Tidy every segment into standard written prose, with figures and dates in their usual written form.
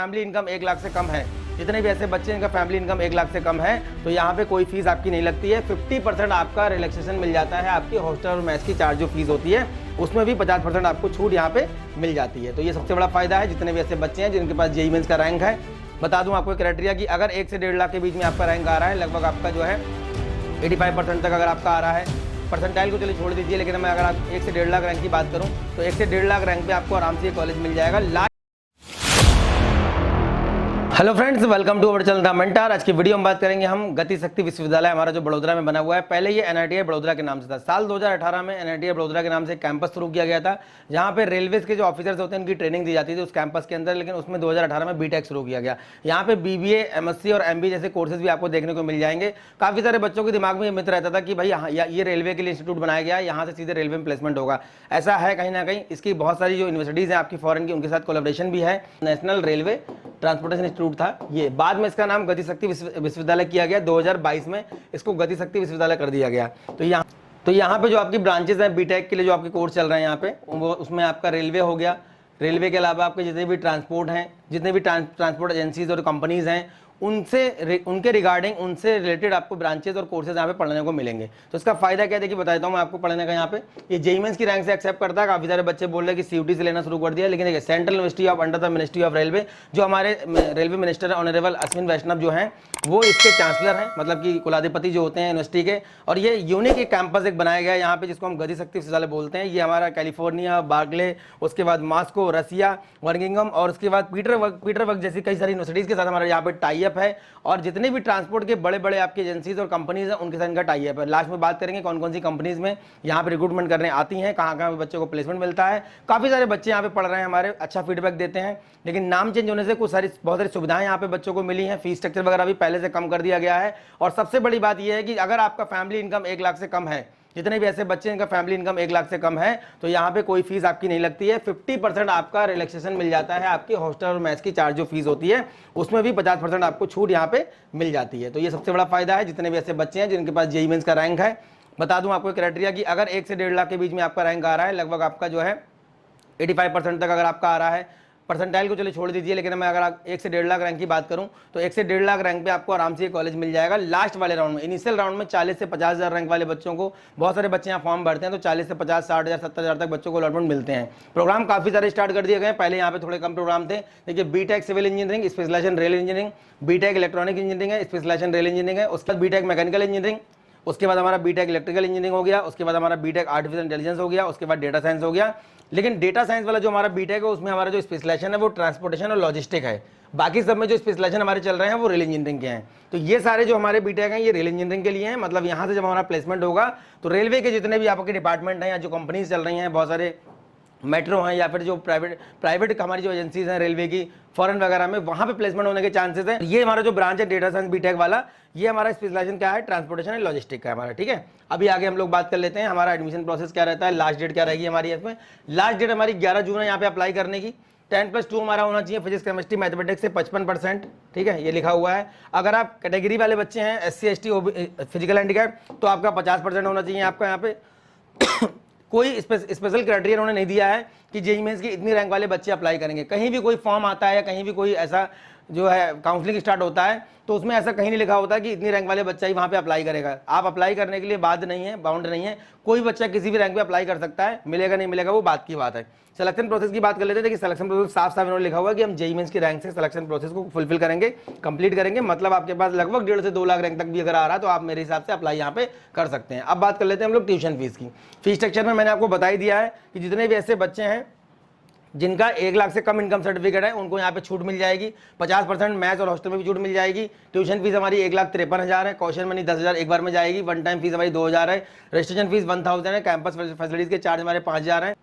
Family income 1 lakh से कम है, जितने भी ऐसे बच्चे जिनका फैमिली इनकम 1 लाख से कम है, तो यहाँ पे कोई फीस आपकी नहीं लगती है। 50% आपका रिलैक्सेशन मिल जाता है। आपकी हॉस्टल और मैच की चार्ज जो फीस होती है उसमें भी 50% आपको छूट यहाँ पे मिल जाती है। तो ये सबसे बड़ा फायदा है जितने भी ऐसे बच्चे हैं जिनके पास जेईई मेंस का रैंक है। बता दूं आपको क्राइटेरिया कि अगर 1 से 1.5 लाख के बीच में आपका रैंक आ रहा है, लगभग आपका जो है 85% तक अगर आपका आ रहा है, परसेंटाइल को चलिए छोड़ दीजिए, लेकिन मैं अगर आप 1 से 1.5 लाख रैंक की बात करूं तो 1 से 1.5 लाख रैंक पे आपको आराम से ये कॉलेज मिल जाएगा। Hello friends, welcome to our channel the mentor. आज की वीडियो में बात करेंगे हम गति शक्ति विश्वविद्यालय हमारा जो बड़ोदरा में बना हुआ है। पहले ये एनआईटीआई बड़ोदरा के नाम से था। साल 2018 में एनआईटीआई बड़ोदरा के नाम से कैंपस शुरू किया गया था, जहां पे रेलवेज के जो ऑफिसर्स होते हैं उनकी ट्रेनिंग दी जाती थी उस कैंपस के अंदर। लेकिन उसमें 2018 में बीटेक शुरू किया गया। यहाँ पे बीबीए, एमएससी और एमबीए जैसे कोर्सेज भी आपको देखने को मिल जाएंगे। काफी सारे बच्चों के दिमाग में ये मिथ रहता था कि भाई ये रेलवे के लिए इंस्टीट्यूट बनाया गया है, यहाँ से सीधे रेलवे में प्लेसमेंट होगा। ऐसा है कहीं ना कहीं। इसकी बहुत सारी जो यूनिवर्सिटीज हैं आपकी फॉरेन की, उनके साथ कोलैबोरेशन भी है। नेशनल रेलवे ट्रांसपोर्टेशन इंस्टीट्यूट था ये, बाद में इसका नाम गति शक्ति विश्वविद्यालय किया गया। 2022 में इसको गति शक्ति विश्वविद्यालय कर दिया गया। तो यहाँ पे जो आपकी ब्रांचेस हैं बीटेक के लिए जो आपके कोर्स चल रहे हैं यहाँ पे, वो उसमें आपका रेलवे हो गया। रेलवे के अलावा आपके जितने भी ट्रांसपोर्ट हैं, जितने भी ट्रांसपोर्ट एजेंसीज और कंपनीज हैं, उनके रिगार्डिंग, उनसे रिलेटेड आपको ब्रांचेस और कोर्सेज यहाँ पे पढ़ने को मिलेंगे। तो इसका फायदा क्या है, देखिए बताता हूँ मैं आपको पढ़ने का। यहाँ पे ये जेईई मेंस की रैंक से एक्सेप्ट करता है। काफी सारे बच्चे बोल रहे हैं कि सीयूटी से लेना शुरू कर दिया, लेकिन देखिए central university of under the ministry of railway, जो हमारे रेलवे मिनिस्टर ऑनरेबल अश्विन वैष्णव जो हैं, वो इसके चांसलर हैं, मतलब कि कुलाधिपति जो होते हैं यूनिवर्सिटी के। और ये यूनिक एक कैंपस एक बनाया गया है यहाँ पे, जिसको हम गति शक्ति विश्वविद्यालय बोलते हैं। ये हमारा कैलिफोर्निया, बार्कले, उसके बाद मॉस्को, रसिया, वर्गिंगम और उसके बाद पीटरबर्ग जैसी कई सारी यूनिवर्सिटीज के साथ हमारा यहाँ पे टाई अप है। और जितने भी ट्रांसपोर्ट के बड़े बड़े आपके एजेंसीज और कंपनीज हैं उनके साथ इनका टाई अप है। लास्ट में बात करेंगे कौन कौन सी कंपनीज में यहाँ पे रिक्रूटमेंट करने आती हैं, कहाँ कहाँ पे बच्चों को प्लेसमेंट मिलता है। काफी सारे बच्चे यहाँ पे पढ़ रहे हैं हमारे, अच्छा फीडबैक देते हैं। लेकिन नाम चेंज होने से बहुत सारी सुविधाएं यहाँ पे बच्चों को मिली हैं। फीस स्ट्रक्चर वगैरह भी पहले से कम कर दिया गया है। और सबसे बड़ी बात यह है कि अगर आपका फैमिली इनकम 1 लाख से कम है, जितने भी ऐसे बच्चे जिनका फैमिली इनकम 1 लाख से कम है, तो यहाँ पे कोई फीस आपकी नहीं लगती है। 50% आपका रिलैक्सेशन मिल जाता है। आपकी हॉस्टल और मैच की चार्ज जो फीस होती है उसमें भी 50% आपको छूट यहाँ पे मिल जाती है। तो ये सबसे बड़ा फायदा है जितने भी ऐसे बच्चे हैं जिनके पास जेईई मेंस का रैंक है। बता दूं आपको क्राइटेरिया कि अगर 1 से 1.5 लाख के बीच में आपका रैंक आ रहा है, लगभग आपका जो है 85% तक अगर आपका आ रहा है, परसेंटाइल को चलिए छोड़ दीजिए, लेकिन मैं अगर आप 1 से 1.5 लाख रैंक की बात करूं तो 1 से 1.5 लाख रैंक पे आपको आराम से ये कॉलेज मिल जाएगा। लास्ट वाले राउंड में, इनिशियल राउंड में 40 से 50 हज़ार रैंक वाले बच्चों को, बहुत सारे बच्चे यहाँ फॉर्म भरते हैं, तो 40 से 50, 60 हज़ार, 70 हज़ार तक बच्चों को अलॉटमेंट मिलते हैं। प्रोग्राम काफी सारे स्टार्ट कर दिए गए। पहले यहाँ पे थोड़े कम प्रोग्राम थे। देखिए B Tech civil engineering, specialization rail engineering, B Tech electronic engineering है, स्पेशलाइजेशन रेल इंजीनियरिंग है, उसके बाद बीटेक मैकेनिकल इंजीनियरिंग, उसके बाद हमारा बीटेक इलेक्ट्रिकल इंजीनियरिंग हो गया, उसके बाद हमारा बीटेक आर्टिफिशियल इंटेलिजेंस हो गया, उसके बाद डेटा साइंस हो गया। लेकिन डेटा साइंस वाला जो हमारा बीटेक है उसमें हमारा जो स्पेशलाइजेशन है वो ट्रांसपोर्टेशन और लॉजिस्टिक है। बाकी सब में जो स्पेशलाइजेशन हमारे चल रहे हैं वो रेल इंजीनियरिंग के हैं। तो ये सारे जो हमारे बीटेक हैं ये रेल इंजीनियरिंग के लिए हैं। मतलब यहाँ से जब हमारा प्लेसमेंट होगा तो रेलवे के जितने भी आपके डिपार्टमेंट हैं या जो कंपनीज चल रही हैं, बहुत सारे मेट्रो हैं या फिर जो प्राइवेट हमारी जो एजेंसीज हैं रेलवे की फॉरेन वगैरह में, वहाँ पे प्लेसमेंट होने के चांसेस हैं। ये हमारा जो ब्रांच है डेटा साइंस बीटेक वाला, ये हमारा स्पेशलाइजेशन क्या है, ट्रांसपोर्टेशन एंड लॉजिस्टिक का है हमारा। ठीक है, अभी आगे हम लोग बात कर लेते हैं हमारा एडमिशन प्रोसेस क्या रहता है, लास्ट डेट क्या रहेगी हमारी इसमें। लास्ट डेट हमारी 11 जून है यहाँ पे अप्लाई करने की। 10+2 हमारा होना चाहिए फिजिक्स केमिस्ट्री मैथमेटिक्स से 55%। ठीक है, ये लिखा हुआ है। अगर आप कैटेगरी वाले बच्चे हैं, SC ST फिजिकल हैंडीकैप, तो आपका 50% होना चाहिए आपका यहाँ पे। कोई स्पेशल क्राइटेरिया उन्होंने नहीं दिया है कि जेईई मेंस की इतनी रैंक वाले बच्चे अप्लाई करेंगे। कहीं भी कोई फॉर्म आता है या कहीं भी कोई ऐसा जो है काउंसलिंग स्टार्ट होता है तो उसमें ऐसा कहीं नहीं लिखा होता कि इतनी रैंक वाले बच्चा ही वहाँ पे अप्लाई करेगा। आप अप्लाई करने के लिए बाध्य नहीं है, बाउंड नहीं है। कोई बच्चा किसी भी रैंक पे अप्लाई कर सकता है, मिलेगा नहीं मिलेगा वो बात की बात है। सिलेक्शन प्रोसेस की बात कर लेते हैं। देखिए सिलेक्शन प्रोसेस साफ साफ इन्होंने लिखा हुआ है कि हम जेईई मेंस की रैंक से सिलेक्शन प्रोसेस को फुलफिल करेंगे, कंप्लीट करेंगे। मतलब आपके पास लगभग 1.5 से 2 लाख रैंक तक भी अगर आ रहा है तो आप मेरे हिसाब से अप्लाई यहाँ पे कर सकते हैं। अब बात कर लेते हैं हम लोग ट्यूशन फीस की। फीस स्ट्रक्चर में मैंने आपको बता ही दिया है कि जितने भी ऐसे बच्चे हैं जिनका 1 लाख से कम इनकम सर्टिफिकेट है उनको यहाँ पे छूट मिल जाएगी। 50% मैथ्स और हॉस्टल में भी छूट मिल जाएगी। ट्यूशन फीस हमारी 1,53,000 है। कॉशन मनी 10,000 एक बार में जाएगी। वन टाइम फीस हमारी 2,000 है। रजिस्ट्रेशन फीस 1,000 है। कैंपस फैसिलिटीज के चार्ज हमारे 5,000 है।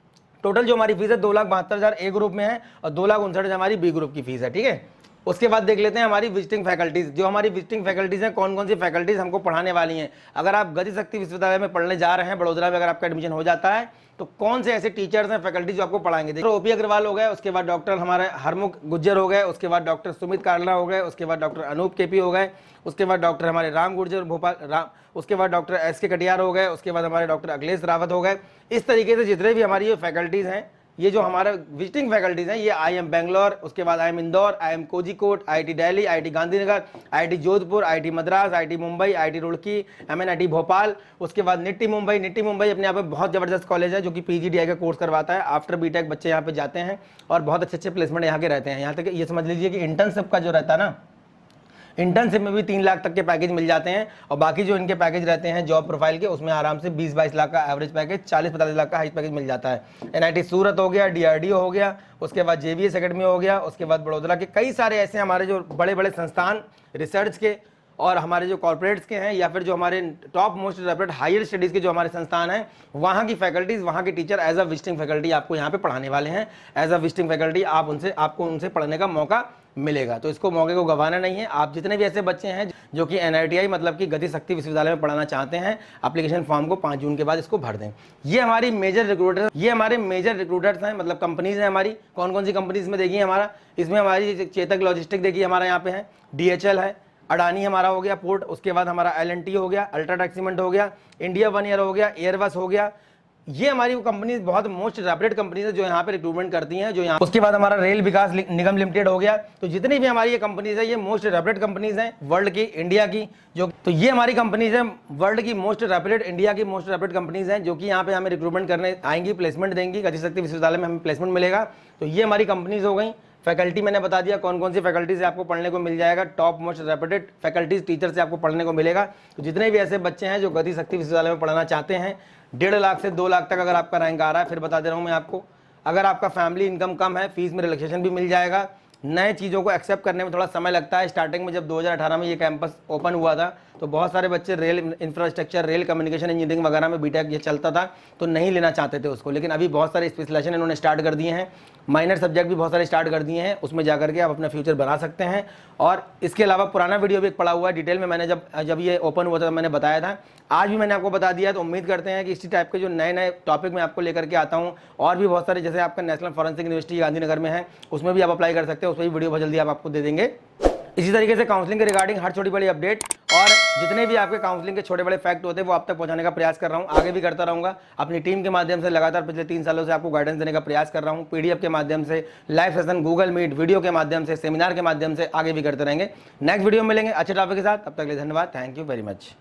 टोटल जो हमारी फीस है 2,72,000 ए ग्रुप में है और 2,59,000 हमारी बी ग्रुप की फीस है। ठीक है, उसके बाद देख लेते हैं हमारी विजिटिंग फैकल्टीज। जो हमारी विजिटिंग फैकल्टीज हैं, कौन कौन सी फैकल्टीज हमको पढ़ाने वाली हैं। अगर आप गति शक्ति विश्वविद्यालय में पढ़ने जा रहे हैं, बड़ोदरा में अगर आपका एडमिशन हो जाता है, तो कौन से ऐसे टीचर्स हैं, फैकल्टी जो आपको पढ़ाएंगे। देखो ओपी अग्रवाल हो गए, उसके बाद डॉक्टर हमारे हरमुख गुज्जर हो गए, उसके बाद डॉक्टर सुमित कार्ला हो गए, उसके बाद डॉक्टर अनूप केपी हो गए, उसके बाद डॉक्टर हमारे राम गुर्जर भोपाल उसके बाद डॉक्टर SK कटियार हो गए, उसके बाद हमारे डॉक्टर अखिलेश रावत हो गए। इस तरीके से जितने भी हमारी ये फैकल्टीज हैं ये जो हमारा विजिटिंग फैकल्टीज हैं, ये IIM बेंगलोर, उसके बाद IIM Indore, IIM Kozhikode, IIT Delhi, IIT Gandhinagar, IIT Jodhpur, IIT Madras, IIT Mumbai, IIT Roorkee, MNIT Bhopal, उसके बाद निट्टी मुंबई अपने यहाँ पे बहुत ज़बरदस्त कॉलेज है जो कि PGDI का कोर्स करवाता है। आफ्टर बीटेक बच्चे यहाँ पे जाते हैं और बहुत अच्छे प्लेसमेंट यहाँ के रहते हैं। यहाँ तक ये समझ लीजिए कि इंटर्नशिप का जो रहता है ना, इंटर्नशिप में भी 3 लाख तक के पैकेज मिल जाते हैं, और बाकी जो इनके पैकेज रहते हैं जॉब प्रोफाइल के, उसमें आराम से 20-22 लाख का एवरेज पैकेज, 40-45 लाख का हाई पैकेज मिल जाता है। NIT सूरत हो गया, DRDO हो गया, उसके बाद JVS अकेडमी हो गया, उसके बाद बड़ौदा के कई सारे ऐसे हमारे जो बड़े बड़े संस्थान रिसर्च के और हमारे जो कॉर्पोरेट्स के हैं, या फिर जो हमारे top most reputed higher studies के जो हमारे संस्थान हैं, वहाँ की फैकल्टीज़, वहाँ के teacher as a visiting faculty आपको यहाँ पे पढ़ाने वाले हैं। एज अ विजिटिंग फैकल्टी आपको उनसे पढ़ने का मौका मिलेगा, तो इसको मौके को गंवाना नहीं है। आप जितने भी ऐसे बच्चे हैं जो कि NITI मतलब कि गति शक्ति विश्वविद्यालय में पढ़ाना चाहते हैं, एप्लीकेशन फॉर्म को 5 जून के बाद इसको भर दें। ये हमारे मेजर रिक्रूटर्स हैं, मतलब कंपनीज हैं हमारी। कौन कौन सी कंपनीज में देखिए हमारा, इसमें हमारी चेतक लॉजिस्टिक देखिए हमारा यहाँ पे है, DHL है, अडानी हमारा हो गया पोर्ट, उसके बाद हमारा L&T हो गया, अल्ट्राटेक सीमेंट हो गया, इंडिया वन ईयर हो गया, एयरबस हो गया। ये हमारी वो कंपनीज बहुत मोस्ट रेप्यूटेड कंपनीज है जो यहाँ पे रिक्रूटमेंट करती हैं, जो यहाँ। उसके बाद हमारा रेल विकास निगम लिमिटेड हो गया। तो जितनी भी हमारी ये कंपनीज है, ये मोस्ट रेप्यूटेड कंपनीज हैं वर्ल्ड की, इंडिया की, जो तो ये हमारी कंपनीज है वर्ल्ड की मोस्ट रेप्यूटेड, इंडिया की मोस्ट रेप्यूटेड कंपनीज हैं, जो कि यहाँ पे हमें रिक्रूटमेंट करने आएंगी, प्लेसमेंट देंगी। गति शक्ति विश्वविद्यालय में हमें प्लेसमेंट मिलेगा। तो ये हमारी कंपनीज हो गई। फैकल्टी मैंने बता दिया कौन कौन सी फैकल्टी से आपको पढ़ने को मिल जाएगा, top most reputed faculties teacher से आपको पढ़ने को मिलेगा। तो जितने भी ऐसे बच्चे हैं जो गति शक्ति विश्वविद्यालय में पढ़ना चाहते हैं, 1.5 लाख से 2 लाख तक अगर आपका रैंक आ रहा है, फिर बता दे रहा हूँ मैं आपको, अगर आपका फैमिली इनकम कम है, फीस में रिलैक्सेशन भी मिल जाएगा। नए चीज़ों को एक्सेप्ट करने में थोड़ा समय लगता है। स्टार्टिंग में जब 2018 में ये कैंपस ओपन हुआ था, तो बहुत सारे बच्चे rail infrastructure, rail communication engineering वगैरह में बीटेक ये चलता था, तो नहीं लेना चाहते थे उसको। लेकिन अभी बहुत सारे स्पेशलाइजेशन इन्होंने स्टार्ट कर दिए हैं, माइनर सब्जेक्ट भी बहुत सारे स्टार्ट कर दिए हैं, उसमें जाकर के आप अपना फ्यूचर बना सकते हैं। और इसके अलावा पुराना वीडियो भी एक पड़ा हुआ है डिटेल में, मैंने जब ये ओपन हुआ था मैंने बताया था, आज भी मैंने आपको बता दिया। तो उम्मीद करते हैं कि इसी टाइप के जो नए टॉपिक मैं आपको लेकर के आता हूँ, और भी बहुत सारे, जैसे आपका नेशनल फॉरेंसिक यूनिवर्सिटी गांधीनगर में है, उसमें भी आप अप्लाई कर सकते हैं, उसमें भी वीडियो बहुत जल्दी आप आपको दे देंगे। इसी तरीके से काउंसलिंग के रिगार्डिंग हर छोटी बड़ी अपडेट और जितने भी आपके काउंसलिंग के छोटे बड़े फैक्ट होते हैं वो आप तक पहुंचाने का प्रयास कर रहा हूं, आगे भी करता रहूंगा। अपनी टीम के माध्यम से लगातार पिछले 3 सालों से आपको गाइडेंस देने का प्रयास कर रहा हूं, PDF के माध्यम से, live session, Google Meet, video के माध्यम से, सेमिनार के माध्यम से, आगे भी करते रहेंगे। नेक्स्ट वीडियो में मिलेंगे अच्छे टॉपिक के साथ, तब तक के लिए धन्यवाद। Thank you very much.